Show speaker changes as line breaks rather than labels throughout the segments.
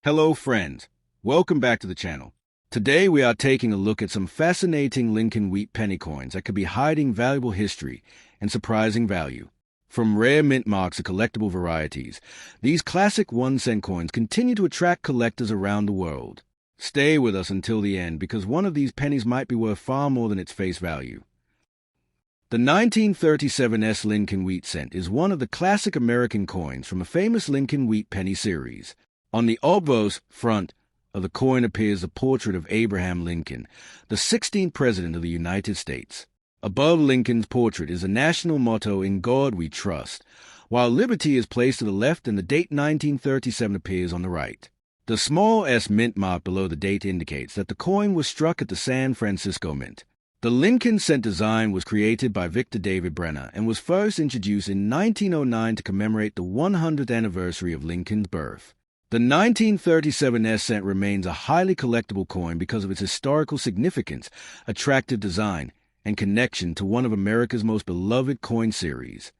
Hello friends, welcome back to the channel. Today we are taking a look at some fascinating Lincoln wheat penny coins that could be hiding valuable history and surprising value. From rare mint marks to collectible varieties, these classic 1-cent coins continue to attract collectors around the world. Stay with us until the end because one of these pennies might be worth far more than its face value. The 1937 Lincoln wheat cent is one of the classic American coins from a famous Lincoln wheat penny series. On the obverse front of the coin appears the portrait of Abraham Lincoln, the 16th President of the United States. Above Lincoln's portrait is the national motto, "In God We Trust," while liberty is placed to the left and the date 1937 appears on the right. The small S mint mark below the date indicates that the coin was struck at the San Francisco Mint. The Lincoln cent design was created by Victor David Brenner and was first introduced in 1909 to commemorate the 100th anniversary of Lincoln's birth. The 1937 cent remains a highly collectible coin because of its historical significance, attractive design, and connection to one of America's most beloved coin series.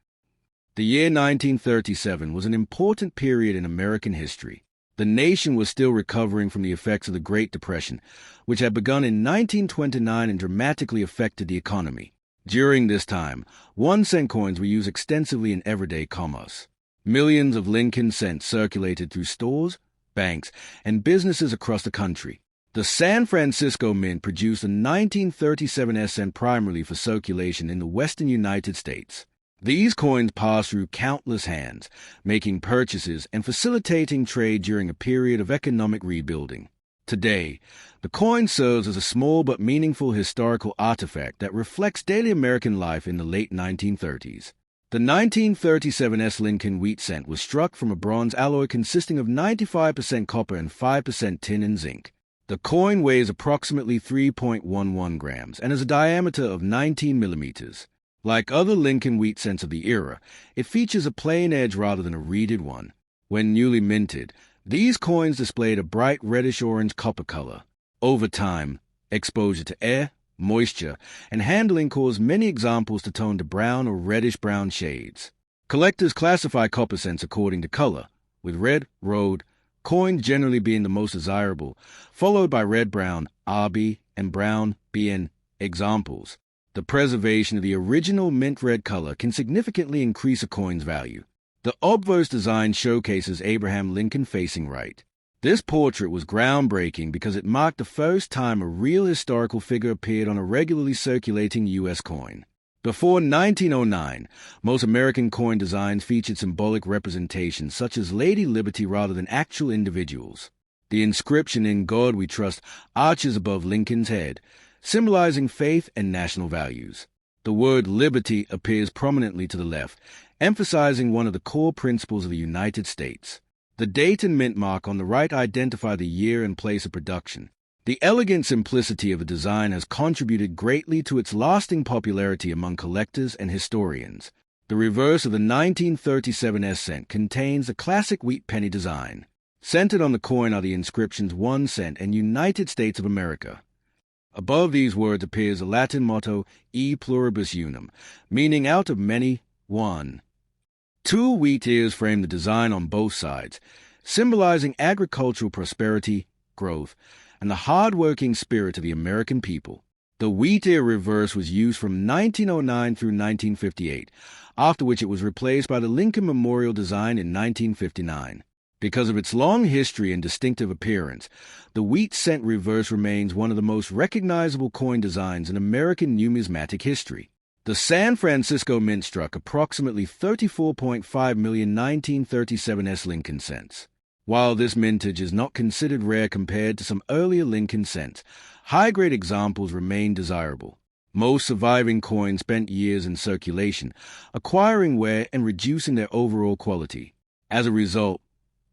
The year 1937 was an important period in American history. The nation was still recovering from the effects of the Great Depression, which had begun in 1929 and dramatically affected the economy. During this time, 1-cent coins were used extensively in everyday commerce. Millions of Lincoln cents circulated through stores, banks, and businesses across the country. The San Francisco Mint produced the 1937 cent primarily for circulation in the western United States. These coins passed through countless hands, making purchases and facilitating trade during a period of economic rebuilding. Today, the coin serves as a small but meaningful historical artifact that reflects daily American life in the late 1930s. The 1937 Lincoln wheat cent was struck from a bronze alloy consisting of 95% copper and 5% tin and zinc. The coin weighs approximately 3.11 grams and has a diameter of 19 millimeters. Like other Lincoln wheat cents of the era, it features a plain edge rather than a reeded one. When newly minted, these coins displayed a bright reddish-orange copper color. Over time, exposure to air, moisture, and handling caused many examples to tone to brown or reddish-brown shades. Collectors classify copper cents according to color, with red, rhode, coins generally being the most desirable, followed by red-brown, RB, and brown, BN examples. The preservation of the original mint red color can significantly increase a coin's value. The obverse design showcases Abraham Lincoln facing right. This portrait was groundbreaking because it marked the first time a real historical figure appeared on a regularly circulating U.S. coin. Before 1909, most American coin designs featured symbolic representations such as Lady Liberty rather than actual individuals. The inscription "In God We Trust" arches above Lincoln's head, symbolizing faith and national values. The word liberty appears prominently to the left, emphasizing one of the core principles of the United States. The date and mint mark on the right identify the year and place of production. The elegant simplicity of the design has contributed greatly to its lasting popularity among collectors and historians. The reverse of the 1937 cent contains the classic wheat penny design. Centered on the coin are the inscriptions 1 cent and United States of America. Above these words appears the Latin motto E pluribus unum, meaning out of many, one. 2 wheat ears frame the design on both sides, symbolizing agricultural prosperity, growth, and the hard-working spirit of the American people. The wheat ear reverse was used from 1909 through 1958, after which it was replaced by the Lincoln Memorial design in 1959. Because of its long history and distinctive appearance, the wheat cent reverse remains one of the most recognizable coin designs in American numismatic history. The San Francisco Mint struck approximately 34.5 million 1937 Lincoln cents. While this mintage is not considered rare compared to some earlier Lincoln cents, high-grade examples remain desirable. Most surviving coins spent years in circulation, acquiring wear and reducing their overall quality. As a result,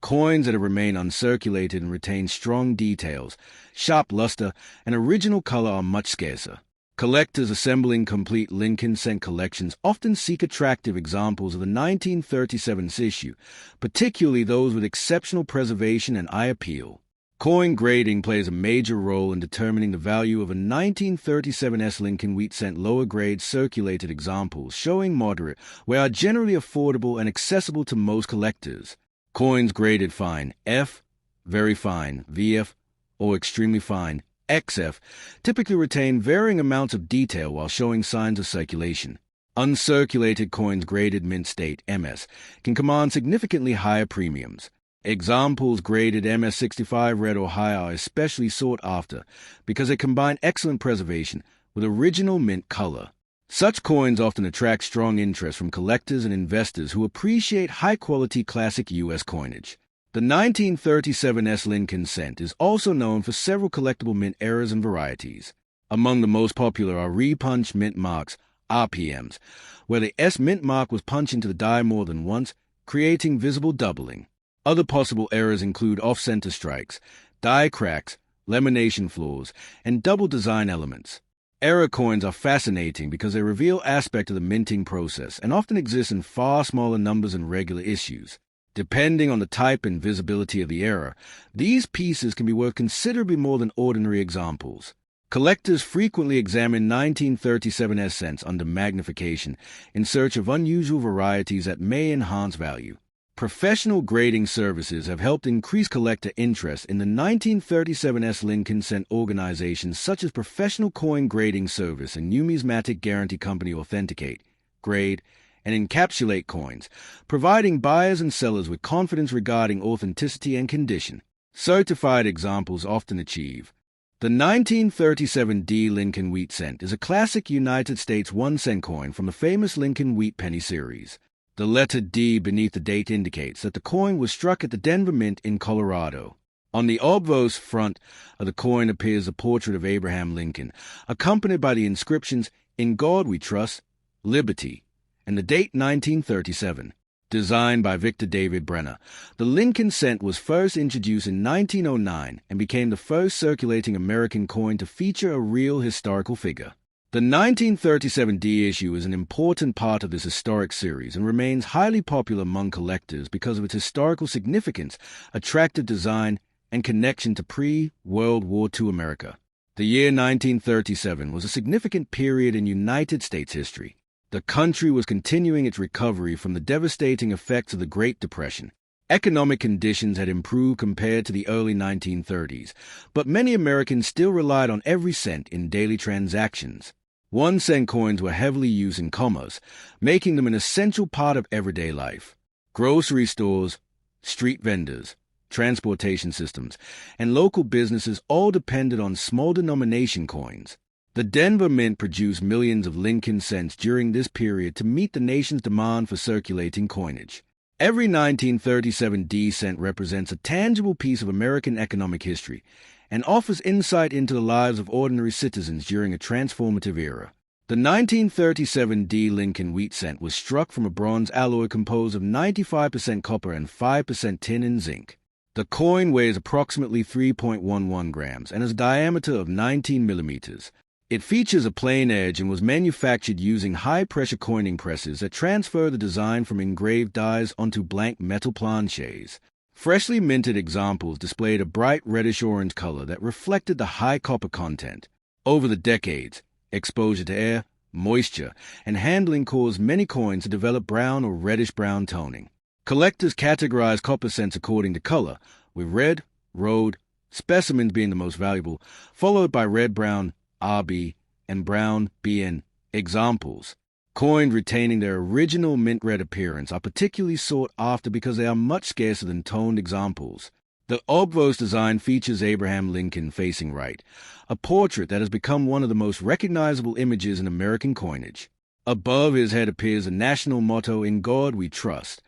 coins that have remained uncirculated and retain strong details, sharp luster, and original color are much scarcer. Collectors assembling complete Lincoln cent collections often seek attractive examples of the 1937 issue, particularly those with exceptional preservation and eye appeal. Coin grading plays a major role in determining the value of a 1937 Lincoln wheat cent lower grade circulated examples showing moderate, where are generally affordable and accessible to most collectors. Coins graded fine F, very fine, VF, or extremely fine, XF, typically retain varying amounts of detail while showing signs of circulation. Uncirculated coins graded mint state, MS, can command significantly higher premiums. Examples graded MS65 red or higher are especially sought after because they combine excellent preservation with original mint color. Such coins often attract strong interest from collectors and investors who appreciate high-quality classic U.S. coinage. The 1937 S. Lincoln cent is also known for several collectible mint eras and varieties. Among the most popular are repunch mint marks, RPMs, where the S mint mark was punched into the die more than once, creating visible doubling. Other possible errors include off-center strikes, die cracks, lamination flaws, and double design elements. Error coins are fascinating because they reveal aspects of the minting process and often exist in far smaller numbers than regular issues. Depending on the type and visibility of the error, these pieces can be worth considerably more than ordinary examples. Collectors frequently examine 1937 S cents under magnification in search of unusual varieties that may enhance value. Professional grading services have helped increase collector interest in the 1937 S. Lincoln cent organizations such as Professional Coin Grading Service and Numismatic Guarantee Company authenticate, grade, and encapsulate coins, providing buyers and sellers with confidence regarding authenticity and condition. Certified examples often achieve. The 1937 D. Lincoln Wheat Cent is a classic United States 1-cent coin from the famous Lincoln Wheat Penny series. The letter D beneath the date indicates that the coin was struck at the Denver Mint in Colorado. On the obverse front of the coin appears a portrait of Abraham Lincoln, accompanied by the inscriptions, "In God We Trust, Liberty," and the date 1937. Designed by Victor David Brenner, the Lincoln cent was first introduced in 1909 and became the first circulating American coin to feature a real historical figure. The 1937 D issue is an important part of this historic series and remains highly popular among collectors because of its historical significance, attractive design, and connection to pre-World War II America. The year 1937 was a significant period in United States history. The country was continuing its recovery from the devastating effects of the Great Depression. Economic conditions had improved compared to the early 1930s, but many Americans still relied on every cent in daily transactions. 1-cent coins were heavily used in commerce, making them an essential part of everyday life. Grocery stores, street vendors, transportation systems, and local businesses all depended on small denomination coins. The Denver Mint produced millions of Lincoln cents during this period to meet the nation's demand for circulating coinage. Every 1937 D cent represents a tangible piece of American economic history and offers insight into the lives of ordinary citizens during a transformative era. The 1937 D Lincoln Wheat Cent was struck from a bronze alloy composed of 95% copper and 5% tin and zinc. The coin weighs approximately 3.11 grams and has a diameter of 19 millimeters. It features a plain edge and was manufactured using high-pressure coining presses that transfer the design from engraved dies onto blank metal planchets. Freshly minted examples displayed a bright reddish-orange color that reflected the high copper content. Over the decades, exposure to air, moisture, and handling caused many coins to develop brown or reddish-brown toning. Collectors categorize copper cents according to color, with red, rhode, specimens being the most valuable, followed by red-brown, RB, and brown, BN, examples. Coins retaining their original mint red appearance are particularly sought after because they are much scarcer than toned examples. The obverse design features Abraham Lincoln facing right, a portrait that has become one of the most recognizable images in American coinage. Above his head appears the national motto, "In God We Trust,"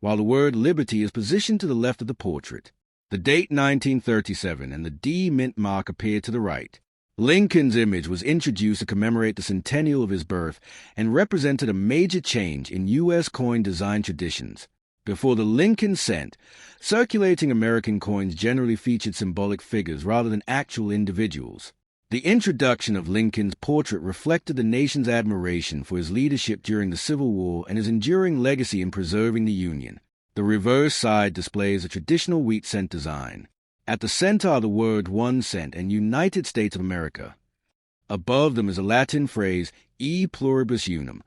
while the word liberty is positioned to the left of the portrait. The date 1937 and the D mint mark appear to the right. Lincoln's image was introduced to commemorate the centennial of his birth and represented a major change in U.S. coin design traditions. Before the Lincoln cent, circulating American coins generally featured symbolic figures rather than actual individuals. The introduction of Lincoln's portrait reflected the nation's admiration for his leadership during the Civil War and his enduring legacy in preserving the Union. The reverse side displays a traditional wheat cent design. At the center are the word 1 cent and United States of America. Above them is a Latin phrase, e pluribus unum,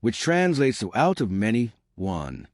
which translates to out of many, one.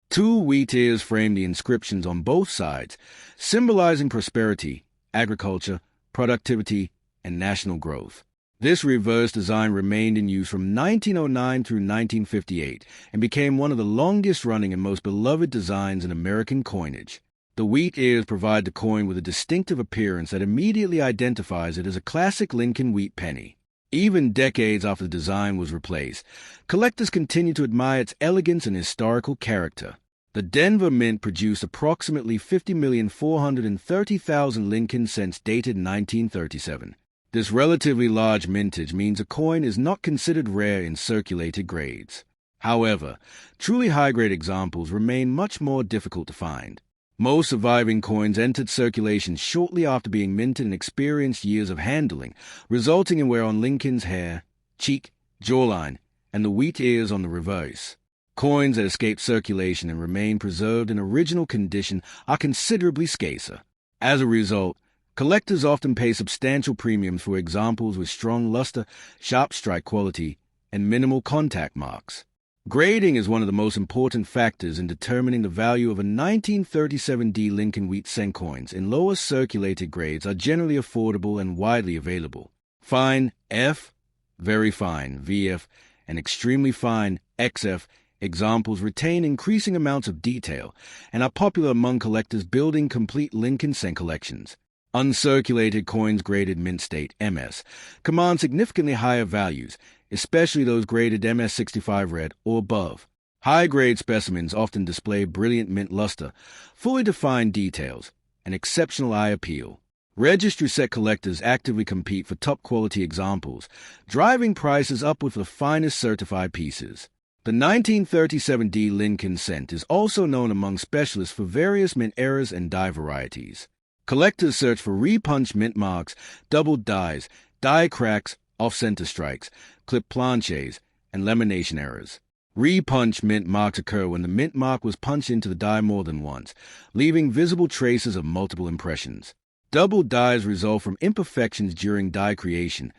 Two wheat ears frame the inscriptions on both sides, symbolizing prosperity, agriculture, productivity, and national growth. This reverse design remained in use from 1909 through 1958 and became one of the longest-running and most beloved designs in American coinage. The wheat ears provide the coin with a distinctive appearance that immediately identifies it as a classic Lincoln wheat penny. Even decades after the design was replaced, collectors continue to admire its elegance and historical character. The Denver Mint produced approximately 50,430,000 Lincoln cents dated 1937. This relatively large mintage means a coin is not considered rare in circulated grades. However, truly high-grade examples remain much more difficult to find. Most surviving coins entered circulation shortly after being minted and experienced years of handling, resulting in wear on Lincoln's hair, cheek, jawline, and the wheat ears on the reverse. Coins that escape circulation and remain preserved in original condition are considerably scarcer. As a result, collectors often pay substantial premiums for examples with strong luster, sharp strike quality, and minimal contact marks. Grading is one of the most important factors in determining the value of a 1937D Lincoln wheat cent coins. In lower circulated grades are generally affordable and widely available. Fine F, very fine VF, and extremely fine XF examples retain increasing amounts of detail and are popular among collectors building complete Lincoln cent collections. Uncirculated coins graded mint state MS command significantly higher values, especially those graded MS65 red or above. High-grade specimens often display brilliant mint luster, fully defined details, and exceptional eye appeal. Registry set collectors actively compete for top-quality examples, driving prices upward for the finest certified pieces. The 1937D Lincoln cent is also known among specialists for various mint errors and die varieties. Collectors search for repunched mint marks, doubled dies, die cracks, off-center strikes, clip planches, and lamination errors. Repunched mint marks occur when the mint mark was punched into the die more than once, leaving visible traces of multiple impressions. Doubled dies result from imperfections during die creation,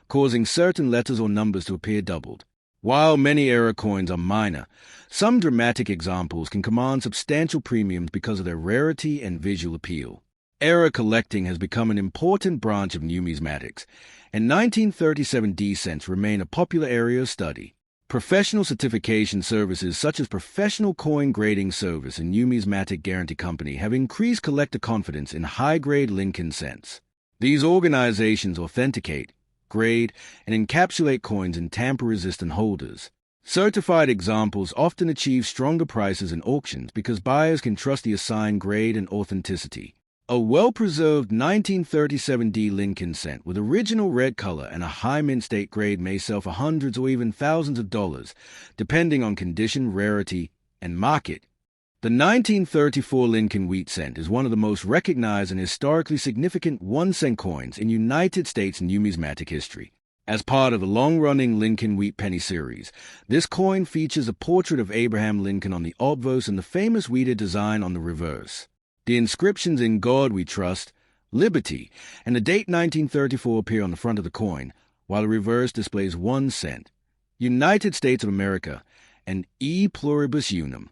causing certain letters or numbers to appear doubled. While many error coins are minor, some dramatic examples can command substantial premiums because of their rarity and visual appeal. Error collecting has become an important branch of numismatics, and 1937D cents remain a popular area of study. Professional certification services such as Professional Coin Grading Service and Numismatic Guarantee Company have increased collector confidence in high-grade Lincoln cents. These organizations authenticate, grade, and encapsulate coins in tamper-resistant holders. Certified examples often achieve stronger prices in auctions because buyers can trust the assigned grade and authenticity. A well-preserved 1937D Lincoln cent with original red color and a high mint state grade may sell for hundreds or even thousands of dollars, depending on condition, rarity, and market. The 1934 Lincoln wheat cent is one of the most recognized and historically significant 1-cent coins in United States numismatic history. As part of the long-running Lincoln wheat penny series, this coin features a portrait of Abraham Lincoln on the obverse and the famous wheated design on the reverse. The inscriptions "In God We Trust," "Liberty," and the date 1934 appear on the front of the coin, while the reverse displays 1 cent, United States of America, and E Pluribus Unum.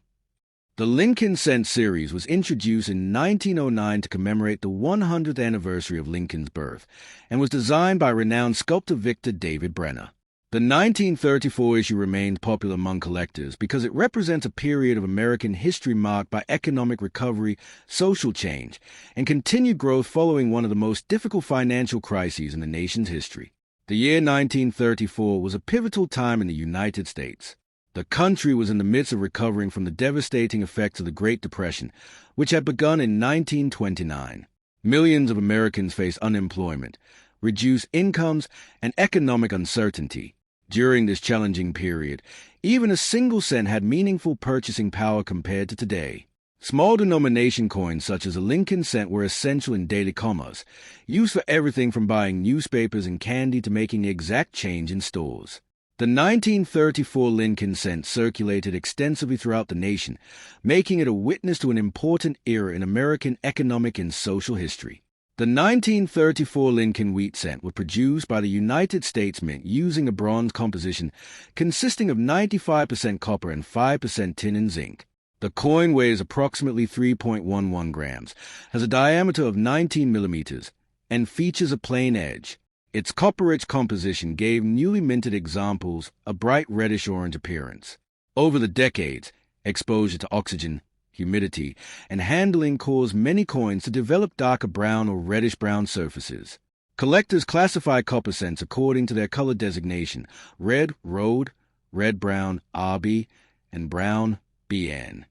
The Lincoln cent series was introduced in 1909 to commemorate the 100th anniversary of Lincoln's birth, and was designed by renowned sculptor Victor David Brenner. The 1934 issue remains popular among collectors because it represents a period of American history marked by economic recovery, social change, and continued growth following one of the most difficult financial crises in the nation's history. The year 1934 was a pivotal time in the United States. The country was in the midst of recovering from the devastating effects of the Great Depression, which had begun in 1929. Millions of Americans faced unemployment, reduced incomes, and economic uncertainty. During this challenging period, even a single cent had meaningful purchasing power compared to today. Small denomination coins such as a Lincoln cent were essential in daily commerce, used for everything from buying newspapers and candy to making the exact change in stores. The 1934 Lincoln cent circulated extensively throughout the nation, making it a witness to an important era in American economic and social history. The 1934 Lincoln wheat cent was produced by the United States Mint using a bronze composition consisting of 95% copper and 5% tin and zinc. The coin weighs approximately 3.11 grams, has a diameter of 19 millimeters, and features a plain edge. Its copper-rich composition gave newly minted examples a bright reddish-orange appearance. Over the decades, exposure to oxygen, humidity, and handling caused many coins to develop darker brown or reddish-brown surfaces. Collectors classify copper cents according to their color designation: red, Rhode, red-brown, RB, and brown, BN.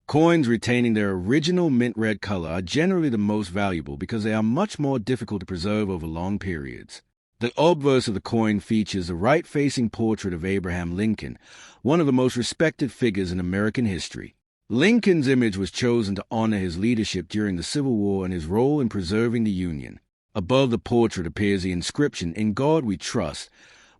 Coins retaining their original mint red color are generally the most valuable because they are much more difficult to preserve over long periods. The obverse of the coin features a right-facing portrait of Abraham Lincoln, one of the most respected figures in American history. Lincoln's image was chosen to honor his leadership during the Civil War and his role in preserving the Union. Above the portrait appears the inscription, "In God We Trust,"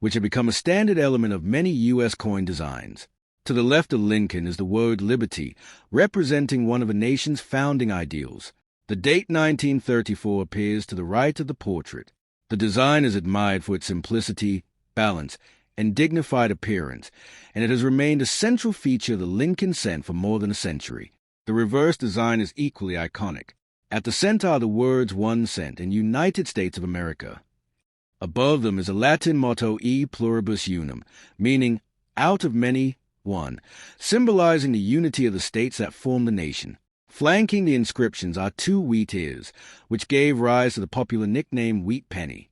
which had become a standard element of many U.S. coin designs. To the left of Lincoln is the word liberty, representing one of a nation's founding ideals. The date 1934 appears to the right of the portrait. The design is admired for its simplicity, balance, and dignified appearance, and it has remained a central feature of the Lincoln cent for more than a century. The reverse design is equally iconic. At the center are the words 1 cent and United States of America. Above them is a Latin motto, E pluribus unum, meaning out of many, one, symbolizing the unity of the states that form the nation. Flanking the inscriptions are 2 wheat ears, which gave rise to the popular nickname wheat penny.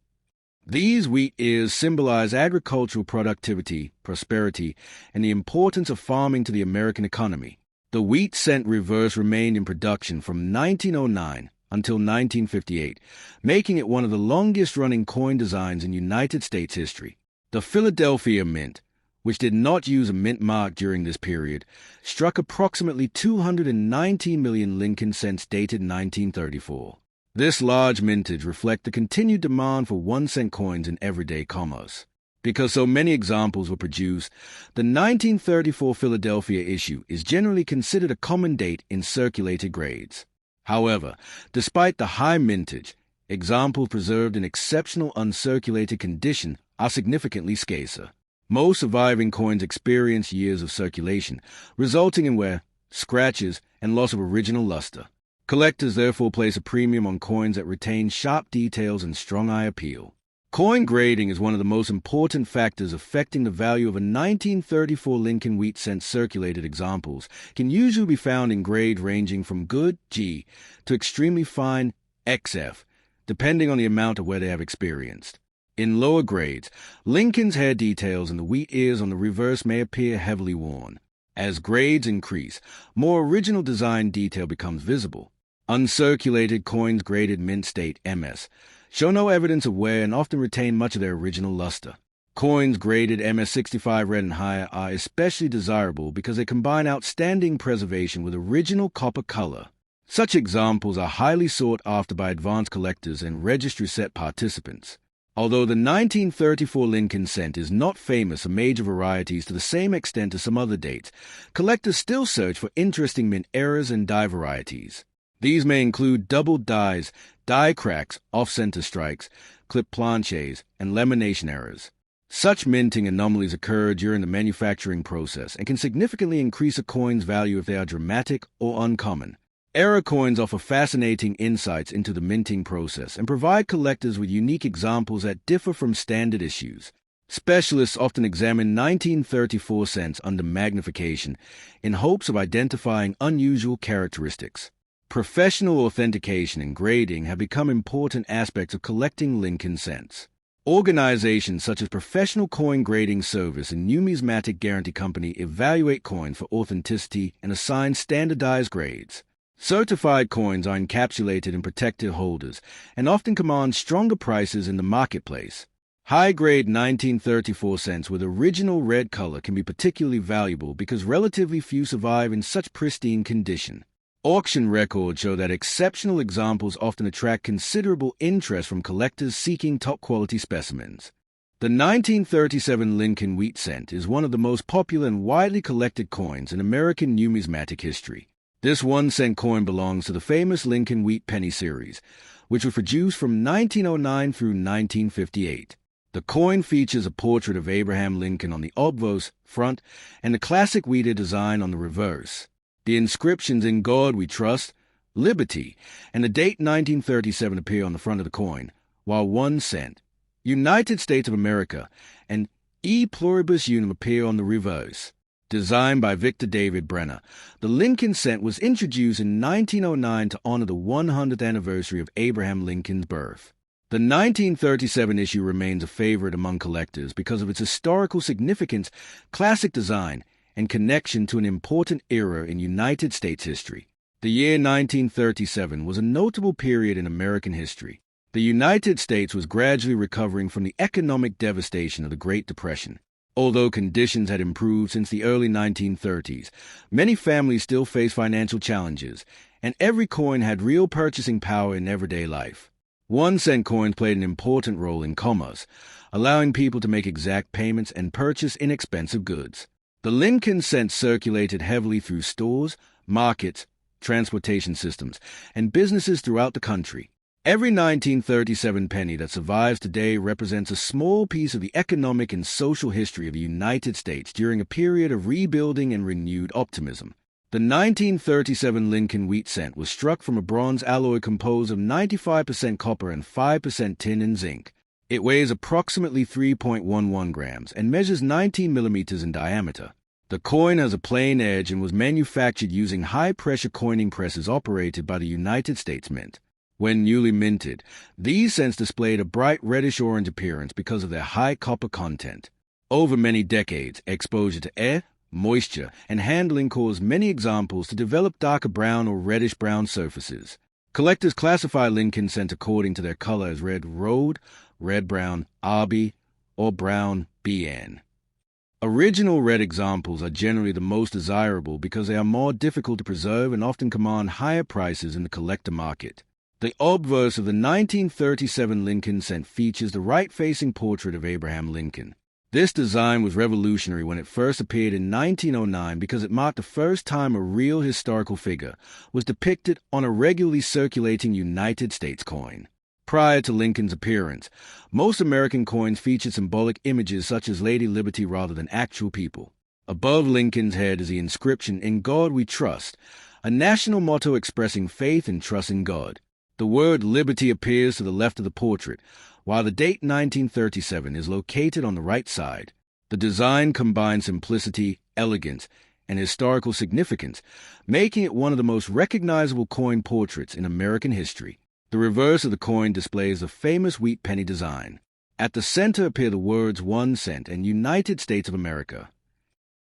These wheat ears symbolize agricultural productivity, prosperity, and the importance of farming to the American economy. The wheat cent reverse remained in production from 1909 until 1958, making it one of the longest-running coin designs in United States history. The Philadelphia Mint, which did not use a mint mark during this period, struck approximately 219 million Lincoln cents dated 1934. This large mintage reflects the continued demand for 1-cent coins in everyday commerce. Because so many examples were produced, the 1934 Philadelphia issue is generally considered a common date in circulated grades. However, despite the high mintage, examples preserved in exceptional uncirculated condition are significantly scarcer. Most surviving coins experience years of circulation, resulting in wear, scratches, and loss of original luster. Collectors therefore place a premium on coins that retain sharp details and strong eye appeal. Coin grading is one of the most important factors affecting the value of a 1934 Lincoln wheat cent. Circulated examples can usually be found in grade ranging from good, G, to extremely fine, XF, depending on the amount of wear they have experienced. In lower grades, Lincoln's hair details and the wheat ears on the reverse may appear heavily worn. As grades increase, more original design detail becomes visible. Uncirculated coins graded mint state MS show no evidence of wear and often retain much of their original luster. Coins graded MS-65 red and higher are especially desirable because they combine outstanding preservation with original copper color. Such examples are highly sought after by advanced collectors and registry set participants. Although the 1934 Lincoln cent is not famous for major varieties to the same extent as some other dates, collectors still search for interesting mint errors and die varieties. These may include double dies, die cracks, off-center strikes, clip planches, and lamination errors. Such minting anomalies occur during the manufacturing process and can significantly increase a coin's value if they are dramatic or uncommon. Error coins offer fascinating insights into the minting process and provide collectors with unique examples that differ from standard issues. Specialists often examine 1934 cents under magnification in hopes of identifying unusual characteristics. Professional authentication and grading have become important aspects of collecting Lincoln cents. Organizations such as Professional Coin Grading Service and Numismatic Guarantee Company evaluate coins for authenticity and assign standardized grades. Certified coins are encapsulated in protected holders and often command stronger prices in the marketplace. High-grade 1934 cents with original red color can be particularly valuable because relatively few survive in such pristine condition. Auction records show that exceptional examples often attract considerable interest from collectors seeking top-quality specimens. The 1937 Lincoln wheat cent is one of the most popular and widely collected coins in American numismatic history. This 1-cent coin belongs to the famous Lincoln wheat penny series, which was produced from 1909 through 1958. The coin features a portrait of Abraham Lincoln on the obverse front and the classic wheated design on the reverse. The inscriptions "In God We Trust," "Liberty," and the date 1937 appear on the front of the coin, while 1 cent, "United States of America," and "E Pluribus Unum" appear on the reverse. Designed by Victor David Brenner, the Lincoln cent was introduced in 1909 to honor the 100th anniversary of Abraham Lincoln's birth. The 1937 issue remains a favorite among collectors because of its historical significance, classic design, and connection to an important era in United States history. The year 1937 was a notable period in American history. The United States was gradually recovering from the economic devastation of the Great Depression. Although conditions had improved since the early 1930s, many families still face financial challenges, and every coin had real purchasing power in everyday life. 1 cent coins played an important role in commerce, allowing people to make exact payments and purchase inexpensive goods. The Lincoln cent circulated heavily through stores, markets, transportation systems, and businesses throughout the country. Every 1937 penny that survives today represents a small piece of the economic and social history of the United States during a period of rebuilding and renewed optimism. The 1937 Lincoln wheat cent was struck from a bronze alloy composed of 95% copper and 5% tin and zinc. It weighs approximately 3.11 grams and measures 19 millimeters in diameter. The coin has a plain edge and was manufactured using high-pressure coining presses operated by the United States Mint. When newly minted, these cents displayed a bright reddish-orange appearance because of their high copper content. Over many decades, exposure to air, moisture, and handling caused many examples to develop darker brown or reddish-brown surfaces. Collectors classify Lincoln cent according to their color as red road, red-brown RB, or brown BN. Original red examples are generally the most desirable because they are more difficult to preserve and often command higher prices in the collector market. The obverse of the 1937 Lincoln cent features the right-facing portrait of Abraham Lincoln. This design was revolutionary when it first appeared in 1909 because it marked the first time a real historical figure was depicted on a regularly circulating United States coin. Prior to Lincoln's appearance, most American coins featured symbolic images such as Lady Liberty rather than actual people. Above Lincoln's head is the inscription, "In God We Trust," a national motto expressing faith and trust in God. The word liberty appears to the left of the portrait, while the date 1937 is located on the right side. The design combines simplicity, elegance, and historical significance, making it one of the most recognizable coin portraits in American history. The reverse of the coin displays the famous wheat penny design. At the center appear the words 1 cent and United States of America.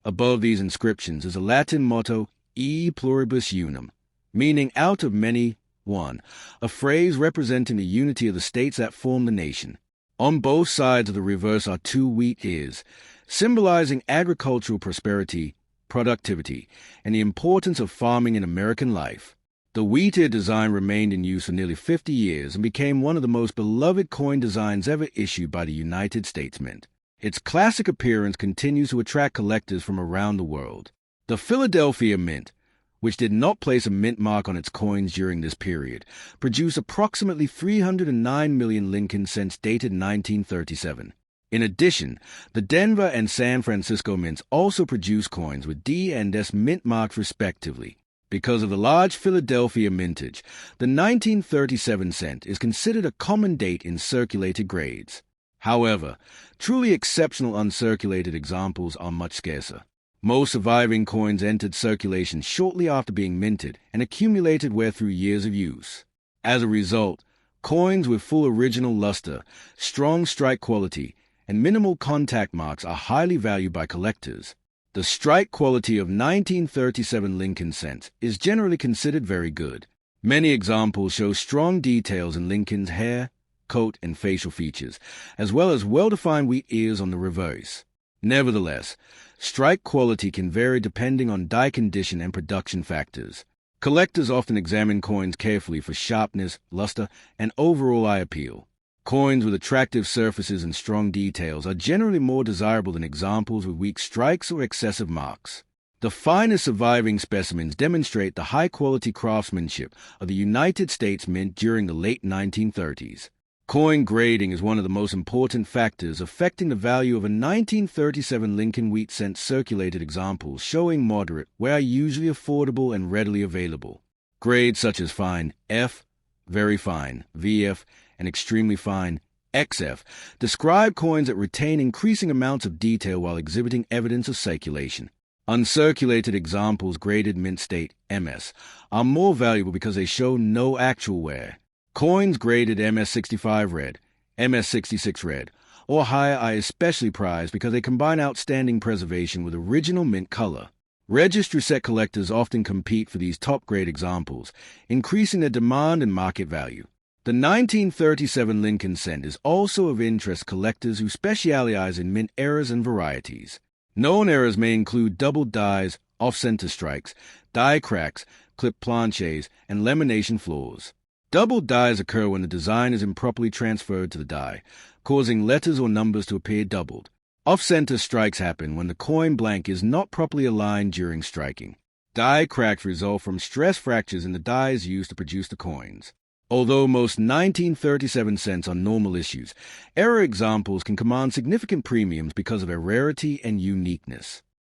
Above these inscriptions is a Latin motto, E Pluribus Unum, meaning out of many, one, a phrase representing the unity of the states that form the nation. On both sides of the reverse are 2 wheat ears, symbolizing agricultural prosperity, productivity, and the importance of farming in American life. The wheat ear design remained in use for nearly 50 years and became one of the most beloved coin designs ever issued by the United States Mint. Its classic appearance continues to attract collectors from around the world. The Philadelphia Mint, which did not place a mint mark on its coins during this period, produced approximately 309 million Lincoln cents dated 1937. In addition, the Denver and San Francisco mints also produced coins with D and S mint marks respectively. Because of the large Philadelphia mintage, the 1937 cent is considered a common date in circulated grades. However, truly exceptional uncirculated examples are much scarcer. Most surviving coins entered circulation shortly after being minted and accumulated wear through years of use. As a result, coins with full original luster, strong strike quality, and minimal contact marks are highly valued by collectors. The strike quality of 1937 Lincoln cents is generally considered very good. Many examples show strong details in Lincoln's hair, coat, and facial features, as well as well-defined wheat ears on the reverse. Nevertheless, strike quality can vary depending on die condition and production factors. Collectors often examine coins carefully for sharpness, luster, and overall eye appeal. Coins with attractive surfaces and strong details are generally more desirable than examples with weak strikes or excessive marks. The finest surviving specimens demonstrate the high-quality craftsmanship of the United States Mint during the late 1930s. Coin grading is one of the most important factors affecting the value of a 1937 Lincoln wheat cent circulated examples showing moderate, where usually affordable and readily available. Grades such as fine F, very fine VF, and extremely fine XF describe coins that retain increasing amounts of detail while exhibiting evidence of circulation. Uncirculated examples graded mint state MS are more valuable because they show no actual wear. Coins graded MS65 red, MS66 red, or higher are especially prized because they combine outstanding preservation with original mint color. Registry set collectors often compete for these top-grade examples, increasing their demand and market value. The 1937 Lincoln cent is also of interest to collectors who specialize in mint errors and varieties. Known errors may include doubled dies, off-center strikes, die cracks, clip planches, and lamination flaws. Doubled dies occur when the design is improperly transferred to the die, causing letters or numbers to appear doubled. Off-center strikes happen when the coin blank is not properly aligned during striking. Die cracks result from stress fractures in the dies used to produce the coins. Although most 1937 cents are normal issues, error examples can command significant premiums because of their rarity and uniqueness.